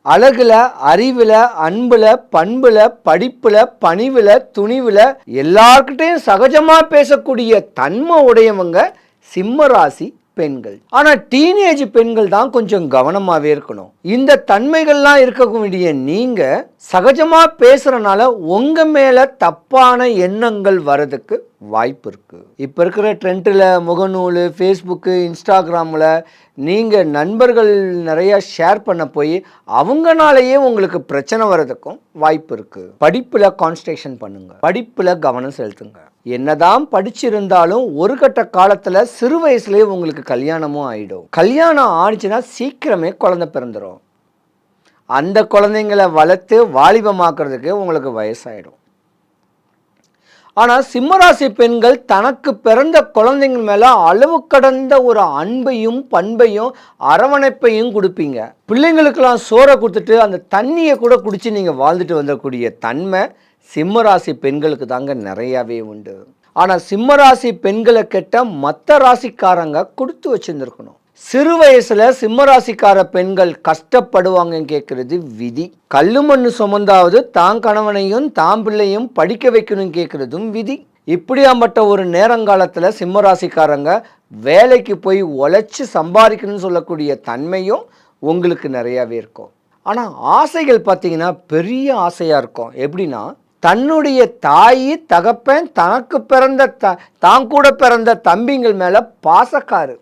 அழகுல, அறிவுல, அன்புல, பண்புல, படிப்புல, பணிவுல, துணிவுல எல்லார்கிட்டையும் சகஜமா பேசக்கூடிய தன்மை உடையவங்க சிம்ம ராசி பெண்கள். ஆனா டீனேஜ் பெண்கள் தான் கொஞ்சம் கவனமாவே இருக்கணும். இந்த தன்மைகள்லாம் இருக்கக்கூடிய நீங்க சகஜமா பேசுறனால உங்க மேல தப்பான எண்ணங்கள் வரதுக்கு வாய்ப்பு இருக்கு. இப்ப இருக்கிற ட்ரெண்ட்ல முகநூல், ஃபேஸ்புக்கு, இன்ஸ்டாகிராம்ல நீங்க நண்பர்கள் நிறைய ஷேர் பண்ண போய் அவங்கனாலேயே உங்களுக்கு பிரச்சனை வர்றதுக்கும் வாய்ப்பு இருக்கு. படிப்புல கான்சன்ட்ரேஷன் பண்ணுங்க, படிப்புல கவனம் செலுத்துங்க. என்னதான் படிச்சிருந்தாலும் ஒரு கட்ட காலத்துல சிறு வயசுலயே உங்களுக்கு கல்யாணமும் ஆயிடும். கல்யாணம் ஆனிச்சுன்னா சீக்கிரமே குழந்தை பிறந்துடும். அந்த குழந்தைங்களை வளர்த்து வாலிபமாக்குறதுக்கு உங்களுக்கு வயசாயிடும். ஆனால் சிம்மராசி பெண்கள் தனக்கு பிறந்த குழந்தைங்க மேலே அளவு கடந்த ஒரு அன்பையும் பண்பையும் அரவணைப்பையும் கொடுப்பீங்க. பிள்ளைங்களுக்கெல்லாம் சோறை கொடுத்துட்டு அந்த தண்ணியை கூட குடித்து நீங்கள் வாழ்ந்துட்டு வந்தக்கூடிய தன்மை சிம்மராசி பெண்களுக்கு தாங்க நிறையாவே உண்டு. ஆனால் சிம்மராசி பெண்களை கெட்ட மற்ற ராசிக்காரங்க கொடுத்து வச்சுருந்துருக்கணும். சிறு வயசுல சிம்மராசிக்கார பெண்கள் கஷ்டப்படுவாங்கன்னு கேட்கறது விதி. கல்லு மண்ணு சுமந்தாவது தான் கணவனையும் தான் பிள்ளையும் படிக்க வைக்கணும்னு கேட்கறதும் விதி. இப்படியாம்பட்ட ஒரு நேரங்காலத்துல சிம்மராசிக்காரங்க வேலைக்கு போய் உழைச்சி சம்பாதிக்கணும்னு சொல்லக்கூடிய தன்மையும் உங்களுக்கு நிறையாவே இருக்கும். ஆனால் ஆசைகள் பார்த்தீங்கன்னா பெரிய ஆசையாக இருக்கும். எப்படின்னா தன்னுடைய தாய் தகப்பன் தனக்கு பிறந்த தான் கூட பிறந்த தம்பிங்கள் மேலே பாசக்காரு.